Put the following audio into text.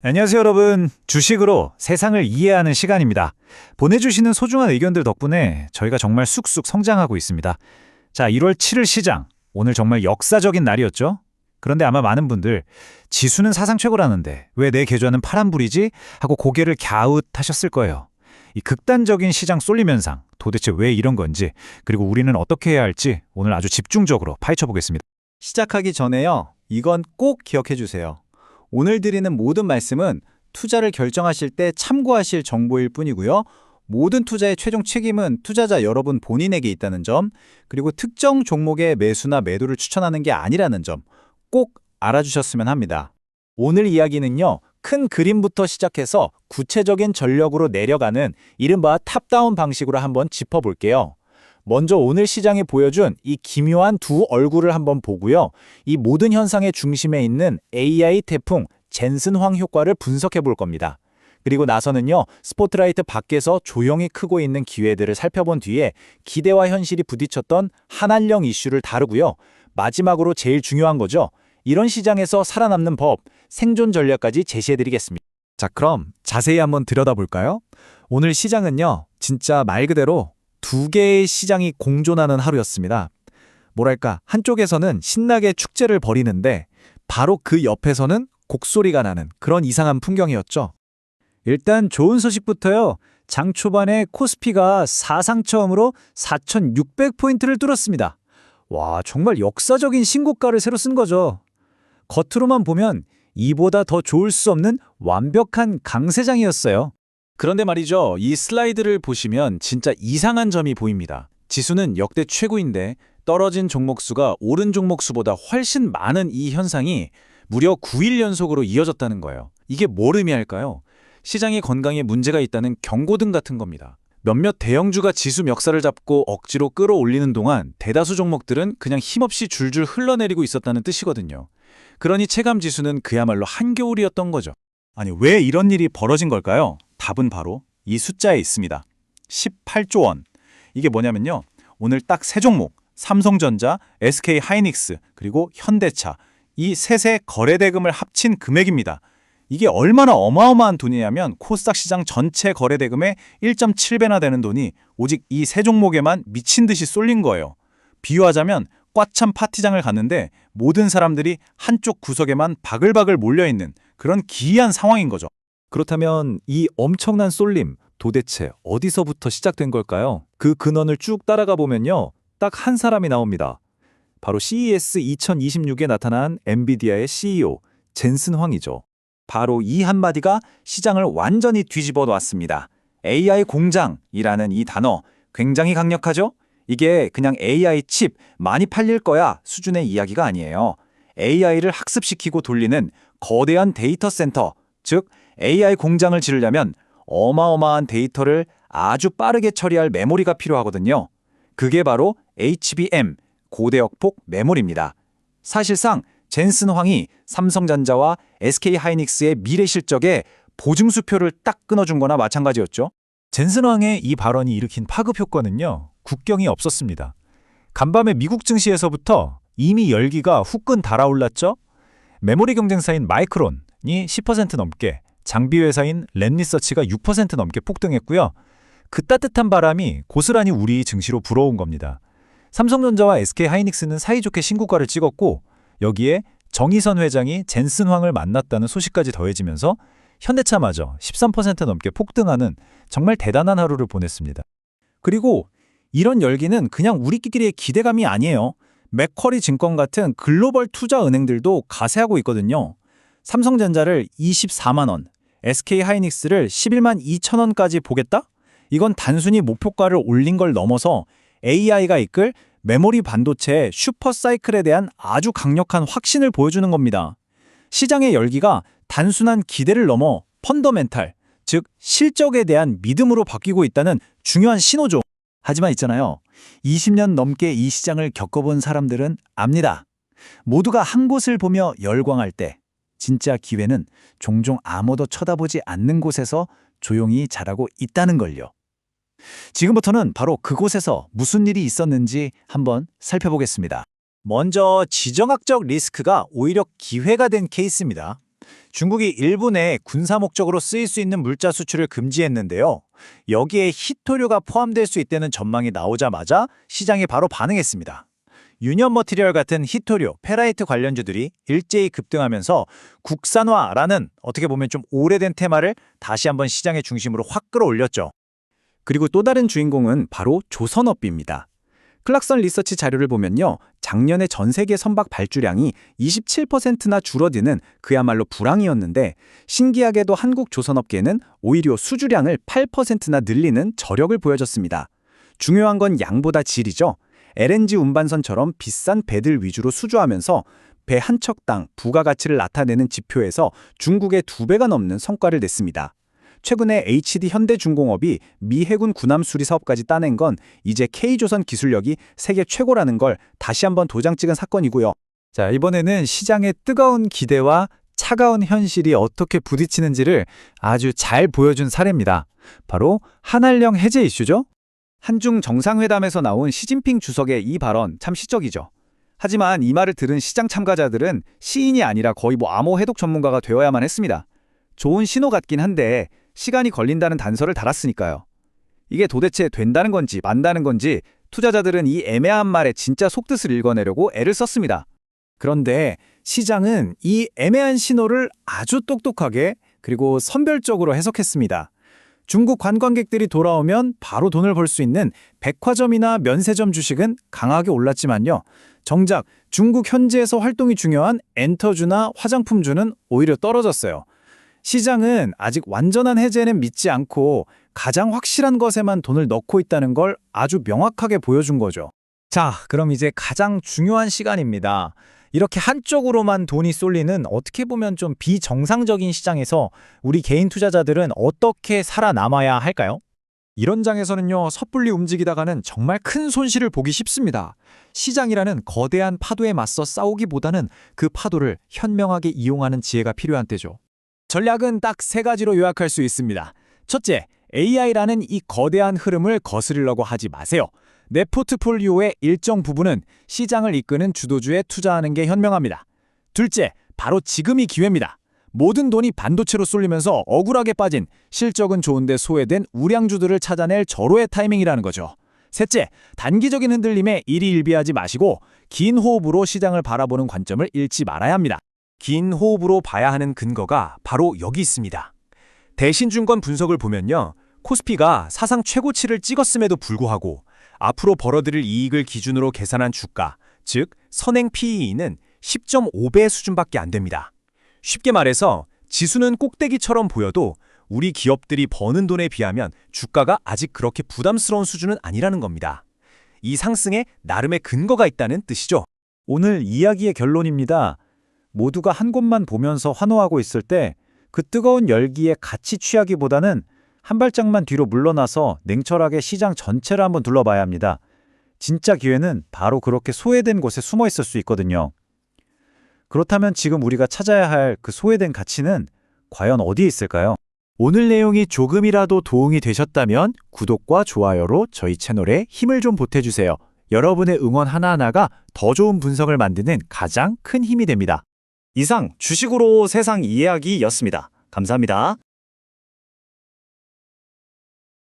안녕하세요, 여러분. 주식으로 세상을 이해하는 시간입니다. 보내주시는 소중한 의견들 덕분에 저희가 정말 쑥쑥 성장하고 있습니다. 자, 1월 7일 시장. 오늘 정말 역사적인 날이었죠? 그런데 아마 많은 분들 지수는 사상 최고라는데 왜 내 계좌는 파란불이지? 하고 고개를 갸웃하셨을 거예요. 이 극단적인 시장 쏠림 현상, 도대체 왜 이런 건지, 그리고 우리는 어떻게 해야 할지 오늘 아주 집중적으로 파헤쳐 보겠습니다. 시작하기 전에요. 이건 꼭 기억해 주세요. 오늘 드리는 모든 말씀은 투자를 결정하실 때 참고하실 정보일 뿐이고요. 모든 투자의 최종 책임은 투자자 여러분 본인에게 있다는 점, 그리고 특정 종목의 매수나 매도를 추천하는 게 아니라는 점 꼭 알아주셨으면 합니다. 오늘 이야기는요. 큰 그림부터 시작해서 구체적인 전력으로 내려가는 이른바 탑다운 방식으로 한번 짚어볼게요. 먼저 오늘 시장이 보여준 이 기묘한 두 얼굴을 한번 보고요. 이 모든 현상의 중심에 있는 AI 태풍 젠슨황 효과를 분석해 볼 겁니다. 그리고 나서는요. 스포트라이트 밖에서 조용히 크고 있는 기회들을 살펴본 뒤에 기대와 현실이 부딪혔던 한한령 이슈를 다루고요. 마지막으로 제일 중요한 거죠. 이런 시장에서 살아남는 법, 생존 전략까지 제시해 드리겠습니다. 자, 그럼 자세히 한번 들여다볼까요? 오늘 시장은요, 진짜 말 그대로 두 개의 시장이 공존하는 하루였습니다. 뭐랄까, 한쪽에서는 신나게 축제를 벌이는데 바로 그 옆에서는 곡소리가 나는 그런 이상한 풍경이었죠. 일단 좋은 소식부터요. 장 초반에 코스피가 사상 처음으로 4,600포인트를 뚫었습니다. 와, 정말 역사적인 신고가를 새로 쓴 거죠. 겉으로만 보면 이보다 더 좋을 수 없는 완벽한 강세장이었어요. 그런데 말이죠. 이 슬라이드를 보시면 진짜 이상한 점이 보입니다. 지수는 역대 최고인데 떨어진 종목 수가 오른 종목 수보다 훨씬 많은 이 현상이 무려 9일 연속으로 이어졌다는 거예요. 이게 뭘 의미할까요? 시장의 건강에 문제가 있다는 경고등 같은 겁니다. 몇몇 대형주가 지수 멱살을 잡고 억지로 끌어올리는 동안 대다수 종목들은 그냥 힘없이 줄줄 흘러내리고 있었다는 뜻이거든요. 그러니 체감 지수는 그야말로 한겨울이었던 거죠. 아니, 왜 이런 일이 벌어진 걸까요? 답은 바로 이 숫자에 있습니다. 18조 원. 이게 뭐냐면요. 오늘 딱 세 종목, 삼성전자, SK하이닉스, 그리고 현대차, 이 셋의 거래대금을 합친 금액입니다. 이게 얼마나 어마어마한 돈이냐면 코스닥 시장 전체 거래대금의 1.7배나 되는 돈이 오직 이 세 종목에만 미친 듯이 쏠린 거예요. 비유하자면 꽉 찬 파티장을 갔는데 모든 사람들이 한쪽 구석에만 바글바글 몰려있는 그런 기이한 상황인 거죠. 그렇다면 이 엄청난 쏠림 도대체 어디서부터 시작된 걸까요? 그 근원을 쭉 따라가 보면요. 딱 한 사람이 나옵니다. 바로 CES 2026에 나타난 엔비디아의 CEO 젠슨 황이죠. 바로 이 한마디가 시장을 완전히 뒤집어 놨습니다. AI 공장이라는 이 단어 굉장히 강력하죠? 이게 그냥 AI 칩 많이 팔릴 거야 수준의 이야기가 아니에요. AI를 학습시키고 돌리는 거대한 데이터 센터, 즉 AI 공장을 지으려면 어마어마한 데이터를 아주 빠르게 처리할 메모리가 필요하거든요. 그게 바로 HBM, 고대역폭 메모리입니다. 사실상 젠슨 황이 삼성전자와 SK하이닉스의 미래 실적에 보증수표를 딱 끊어준 거나 마찬가지였죠. 젠슨 황의 이 발언이 일으킨 파급 효과는요. 국경이 없었습니다. 간밤에 미국 증시에서부터 이미 열기가 후끈 달아올랐죠. 메모리 경쟁사인 마이크론이 10% 넘게, 장비 회사인 램리서치가 6% 넘게 폭등했고요. 그 따뜻한 바람이 고스란히 우리 증시로 불어온 겁니다. 삼성전자와 SK하이닉스는 사이좋게 신고가를 찍었고 여기에 정의선 회장이 젠슨 황을 만났다는 소식까지 더해지면서 현대차마저 13% 넘게 폭등하는 정말 대단한 하루를 보냈습니다. 그리고 이런 열기는 그냥 우리끼리의 기대감이 아니에요. 맥쿼리 증권 같은 글로벌 투자 은행들도 가세하고 있거든요. 삼성전자를 24만 원, SK하이닉스를 11만 2천 원까지 보겠다? 이건 단순히 목표가를 올린 걸 넘어서 AI가 이끌 메모리 반도체의 슈퍼사이클에 대한 아주 강력한 확신을 보여주는 겁니다. 시장의 열기가 단순한 기대를 넘어 펀더멘탈, 즉 실적에 대한 믿음으로 바뀌고 있다는 중요한 신호죠. 하지만 있잖아요. 20년 넘게 이 시장을 겪어본 사람들은 압니다. 모두가 한 곳을 보며 열광할 때 진짜 기회는 종종 아무도 쳐다보지 않는 곳에서 조용히 자라고 있다는 걸요. 지금부터는 바로 그곳에서 무슨 일이 있었는지 한번 살펴보겠습니다. 먼저 지정학적 리스크가 오히려 기회가 된 케이스입니다. 중국이 일부 내 군사 목적으로 쓰일 수 있는 물자 수출을 금지했는데요. 여기에 히토류가 포함될 수 있다는 전망이 나오자마자 시장이 바로 반응했습니다. 유니언 머티리얼 같은 히토류, 페라이트 관련주들이 일제히 급등하면서 국산화라는 어떻게 보면 좀 오래된 테마를 다시 한번 시장의 중심으로 확 끌어올렸죠. 그리고 또 다른 주인공은 바로 조선업입니다. 클락선 리서치 자료를 보면요. 작년에 전 세계 선박 발주량이 27%나 줄어드는 그야말로 불황이었는데 신기하게도 한국 조선업계는 오히려 수주량을 8%나 늘리는 저력을 보여줬습니다. 중요한 건 양보다 질이죠. LNG 운반선처럼 비싼 배들 위주로 수주하면서 배 한 척당 부가가치를 나타내는 지표에서 중국의 2배가 넘는 성과를 냈습니다. 최근에 HD 현대중공업이 미 해군 군함 수리 사업까지 따낸 건 이제 K조선 기술력이 세계 최고라는 걸 다시 한번 도장 찍은 사건이고요. 자, 이번에는 시장의 뜨거운 기대와 차가운 현실이 어떻게 부딪히는지를 아주 잘 보여준 사례입니다. 바로 한한령 해제 이슈죠. 한중 정상회담에서 나온 시진핑 주석의 이 발언 참 시적이죠. 하지만 이 말을 들은 시장 참가자들은 시인이 아니라 거의 암호 해독 전문가가 되어야만 했습니다. 좋은 신호 같긴 한데 시간이 걸린다는 단서를 달았으니까요. 이게 도대체 된다는 건지 만다는 건지 투자자들은 이 애매한 말의 진짜 속뜻을 읽어내려고 애를 썼습니다. 그런데 시장은 이 애매한 신호를 아주 똑똑하게 그리고 선별적으로 해석했습니다. 중국 관광객들이 돌아오면 바로 돈을 벌 수 있는 백화점이나 면세점 주식은 강하게 올랐지만요. 정작 중국 현지에서 활동이 중요한 엔터주나 화장품주는 오히려 떨어졌어요. 시장은 아직 완전한 해제는 믿지 않고 가장 확실한 것에만 돈을 넣고 있다는 걸 아주 명확하게 보여준 거죠. 자, 그럼 이제 가장 중요한 시간입니다. 이렇게 한쪽으로만 돈이 쏠리는 어떻게 보면 좀 비정상적인 시장에서 우리 개인 투자자들은 어떻게 살아남아야 할까요? 이런 장에서는요, 섣불리 움직이다가는 정말 큰 손실을 보기 쉽습니다. 시장이라는 거대한 파도에 맞서 싸우기보다는 그 파도를 현명하게 이용하는 지혜가 필요한 때죠. 전략은 딱 3가지로 요약할 수 있습니다. 첫째, AI라는 이 거대한 흐름을 거스르려고 하지 마세요. 내 포트폴리오의 일정 부분은 시장을 이끄는 주도주에 투자하는 게 현명합니다. 둘째, 바로 지금이 기회입니다. 모든 돈이 반도체로 쏠리면서 억울하게 빠진 실적은 좋은데 소외된 우량주들을 찾아낼 절호의 타이밍이라는 거죠. 셋째, 단기적인 흔들림에 일희일비하지 마시고 긴 호흡으로 시장을 바라보는 관점을 잃지 말아야 합니다. 긴 호흡으로 봐야 하는 근거가 바로 여기 있습니다. 대신증권 분석을 보면요. 코스피가 사상 최고치를 찍었음에도 불구하고 앞으로 벌어들일 이익을 기준으로 계산한 주가, 즉 선행 PE는 10.5배 수준밖에 안 됩니다. 쉽게 말해서 지수는 꼭대기처럼 보여도 우리 기업들이 버는 돈에 비하면 주가가 아직 그렇게 부담스러운 수준은 아니라는 겁니다. 이 상승에 나름의 근거가 있다는 뜻이죠. 오늘 이야기의 결론입니다. 모두가 한 곳만 보면서 환호하고 있을 때 그 뜨거운 열기에 같이 취하기보다는 한 발짝만 뒤로 물러나서 냉철하게 시장 전체를 한번 둘러봐야 합니다. 진짜 기회는 바로 그렇게 소외된 곳에 숨어 있을 수 있거든요. 그렇다면 지금 우리가 찾아야 할 그 소외된 가치는 과연 어디에 있을까요? 오늘 내용이 조금이라도 도움이 되셨다면 구독과 좋아요로 저희 채널에 힘을 좀 보태주세요. 여러분의 응원 하나하나가 더 좋은 분석을 만드는 가장 큰 힘이 됩니다. 이상 주식으로 세상 이해하기였습니다. 감사합니다.